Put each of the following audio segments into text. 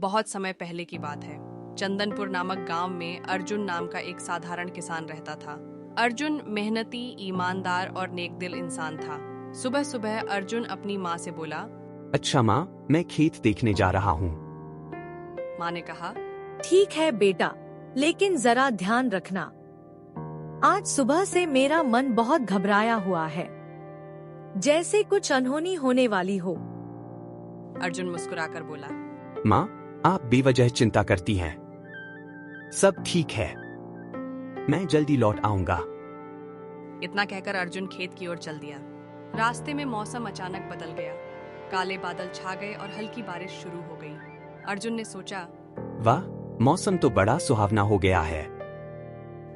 बहुत समय पहले की बात है। चंदनपुर नामक गांव में अर्जुन नाम का एक साधारण किसान रहता था। अर्जुन मेहनती, ईमानदार और नेकदिल इंसान था। सुबह सुबह अर्जुन अपनी माँ से बोला, अच्छा माँ, मैं खेत देखने जा रहा हूँ। माँ ने कहा, ठीक है बेटा, लेकिन जरा ध्यान रखना। आज सुबह से मेरा मन बहुत घबराया हुआ है, जैसे कुछ अनहोनी होने वाली हो। अर्जुन मुस्कुराकर बोला, माँ, आप बेवजह चिंता करती हैं। सब ठीक है, मैं जल्दी लौट आऊंगा। इतना कहकर अर्जुन खेत की ओर चल दिया। रास्ते में मौसम अचानक बदल गया। काले बादल छा गए और हल्की बारिश शुरू हो गई। अर्जुन ने सोचा, वाह, मौसम तो बड़ा सुहावना हो गया है।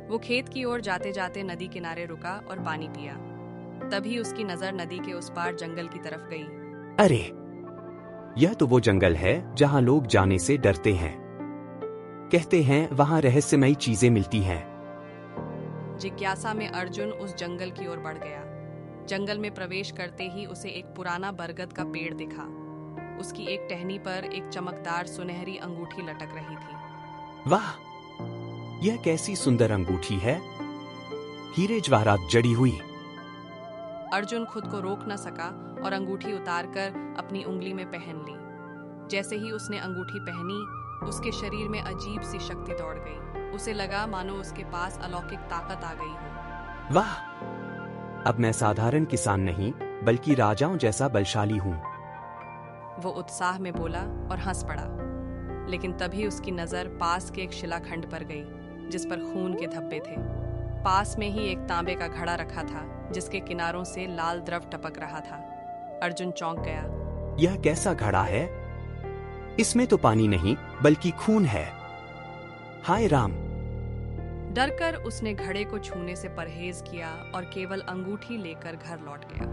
वो खेत की ओर जाते जाते नदी किनारे रुका और पानी पिया। तभी उसकी नजर नदी के उस पार जंगल की तरफ गई। अरे, यह तो वो जंगल है जहाँ लोग जाने से डरते हैं। कहते हैं वहाँ रहस्यमयी चीजें मिलती हैं। जिज्ञासा में अर्जुन उस जंगल की ओर बढ़ गया। जंगल में प्रवेश करते ही उसे एक पुराना बरगद का पेड़ दिखा। उसकी एक टहनी पर एक चमकदार सुनहरी अंगूठी लटक रही थी। वाह, यह कैसी सुंदर अंगूठी है, हीरे जवाहरात जड़ी हुई। अर्जुन खुद को रोक न सका और अंगूठी उतारकर अपनी उंगली में पहन ली। जैसे ही उसने अंगूठी पहनी, उसके शरीर में अजीब सी शक्ति दौड़ गई। उसे लगा मानो उसके पास अलौकिक ताकत आ गई हो। वाह, अब मैं साधारण किसान नहीं बल्कि राजाओं जैसा बलशाली हूँ। वो उत्साह में बोला और हंस पड़ा। लेकिन तभी उसकी नजर पास के एक शिलाखंड पर गई, जिस पर खून के धब्बे थे। पास में ही एक तांबे का घड़ा रखा था, जिसके किनारों से लाल द्रव टपक रहा था। अर्जुन चौंक गया। यह कैसा घड़ा है? इसमें तो पानी नहीं बल्कि खून है। हाय राम! डरकर उसने घड़े को छूने से परहेज किया और केवल अंगूठी लेकर घर लौट गया।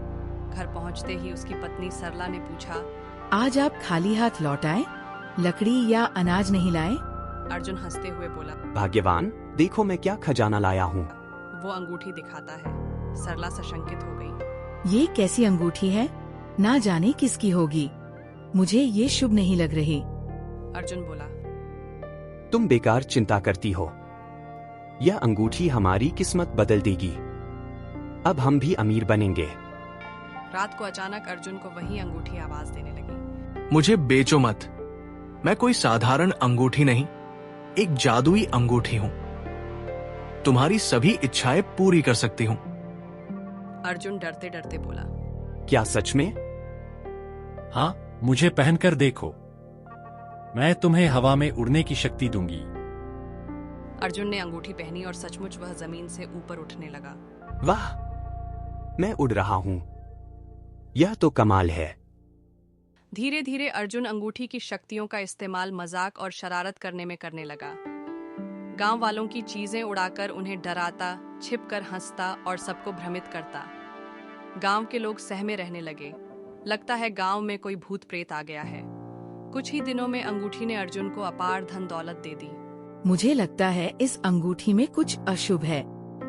घर पहुंचते ही उसकी पत्नी सरला ने पूछा, आज आप खाली हाथ लौट आए? लकड़ी या अनाज नहीं लाए? अर्जुन हंसते हुए बोला, भाग्यवान, देखो मैं क्या खजाना लाया हूँ। वो अंगूठी दिखाता है। सरला सशंकित हो गई। ये कैसी अंगूठी है? ना जाने किसकी होगी। मुझे ये शुभ नहीं लग रही। अर्जुन बोला, तुम बेकार चिंता करती हो। यह अंगूठी हमारी किस्मत बदल देगी। अब हम भी अमीर बनेंगे। रात को अचानक अर्जुन को वही अंगूठी आवाज देने लगी। मुझे बेचो मत। मैं कोई साधारण अंगूठी नहीं, एक जादुई अंगूठी हूँ। तुम्हारी सभी इच्छाएं पूरी कर सकती हूँ। अर्जुन डरते डरते बोला, क्या सच में? हाँ, मुझे पहनकर देखो। मैं तुम्हें हवा में उड़ने की शक्ति दूंगी। अर्जुन ने अंगूठी पहनी और सचमुच वह जमीन से ऊपर उठने लगा। वाह, मैं उड़ रहा हूँ। यह तो कमाल है। धीरे धीरे अर्जुन अंगूठी की शक्तियों का इस्तेमाल मजाक और शरारत करने में करने लगा। गांव वालों की चीजें उड़ाकर उन्हें डराता, छिपकर हंसता और सबको भ्रमित करता। गांव के लोग सहमे रहने लगे। लगता है गांव में कोई भूत प्रेत आ गया है। कुछ ही दिनों में अंगूठी ने अर्जुन को अपार धन दौलत दे दी। मुझे लगता है इस अंगूठी में कुछ अशुभ है।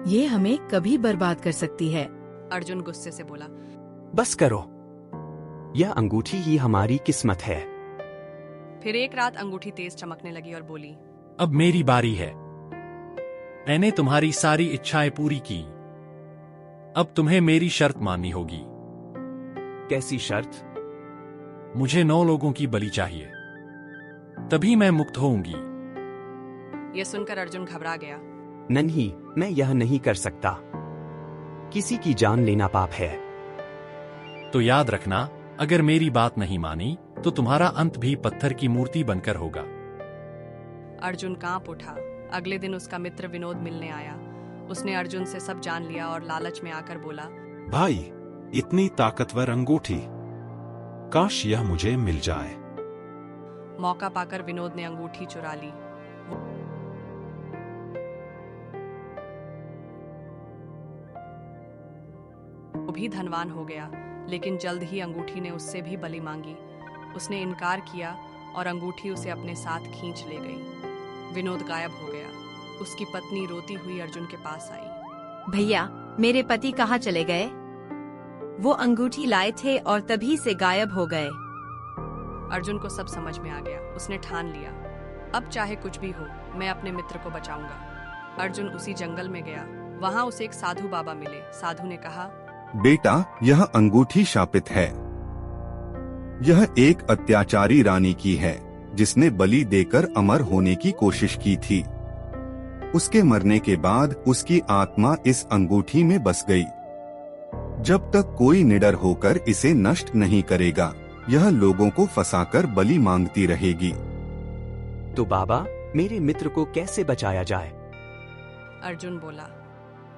ये हमें कभी बर्बाद कर सकती है। अर्जुन गुस्से से बोला, बस करो, यह अंगूठी ही हमारी किस्मत है। फिर एक रात अंगूठी तेज चमकने लगी और बोली, अब मेरी बारी है। मैंने तुम्हारी सारी इच्छाएं पूरी की। अब तुम्हें मेरी शर्त माननी होगी। कैसी शर्त? मुझे 9 लोगों की बलि चाहिए, तभी मैं मुक्त होऊंगी। यह सुनकर अर्जुन घबरा गया। नहीं, मैं यह नहीं कर सकता। किसी की जान लेना पाप है। तो याद रखना, अगर मेरी बात नहीं मानी तो तुम्हारा अंत भी पत्थर की मूर्ति बनकर होगा। अर्जुन कांप उठा। अगले दिन उसका मित्र विनोद मिलने आया। उसने अर्जुन से सब जान लिया और लालच में आकर बोला, भाई, इतनी ताकतवर अंगूठी, काश यह मुझे मिल जाए। मौका पाकर विनोद ने अंगूठी चुरा ली। वो भी धनवान हो गया, लेकिन जल्द ही अंगूठी ने उससे भी बलि मांगी। उसने इनकार किया और अंगूठी उसे अपने साथ खींच ले गई। विनोद गायब हो गया। उसकी पत्नी रोती हुई अर्जुन के पास आई। भैया, मेरे पति कहाँ चले गए? वो अंगूठी लाए थे और तभी से गायब हो गए। अर्जुन को सब समझ में आ गया। उसने ठान लिया, अब चाहे कुछ भी हो, मैं अपने मित्र को बचाऊंगा। अर्जुन उसी जंगल में गया। वहां उसे एक साधु बाबा मिले। साधु ने कहा, बेटा, यह अंगूठी शापित है। यह एक अत्याचारी रानी की है, जिसने बलि देकर अमर होने की कोशिश की थी। उसके मरने के बाद उसकी आत्मा इस अंगूठी में बस गई। जब तक कोई निडर होकर इसे नष्ट नहीं करेगा, यह लोगों को फंसाकर बलि मांगती रहेगी। तो बाबा, मेरे मित्र को कैसे बचाया जाए? अर्जुन बोला,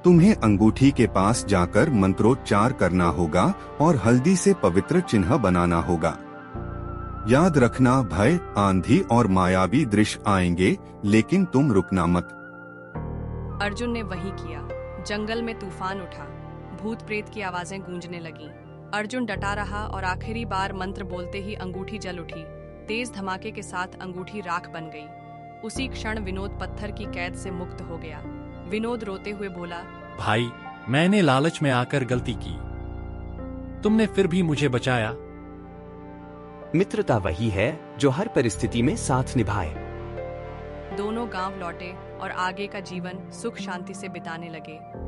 तुम्हें अंगूठी के पास जाकर मंत्रोच्चार करना होगा और हल्दी से पवित्र चिन्ह बनाना होगा। याद रखना, भय, आंधी और मायावी दृश्य आएंगे, लेकिन तुम रुकना मत। अर्जुन ने वही किया। जंगल में तूफान उठा। भूत प्रेत की आवाजें गूंजने लगीं। अर्जुन डटा रहा और आखिरी बार मंत्र बोलते ही अंगूठी जल उठी। तेज धमाके के साथ अंगूठी राख बन गई। उसी क्षण विनोद पत्थर की कैद से मुक्त हो गया। विनोद रोते हुए बोला, भाई, मैंने लालच में आकर गलती की। तुमने फिर भी मुझे बचाया। मित्रता वही है जो हर परिस्थिति में साथ निभाए। दोनों गांव लौटे और आगे का जीवन सुख शांति से बिताने लगे।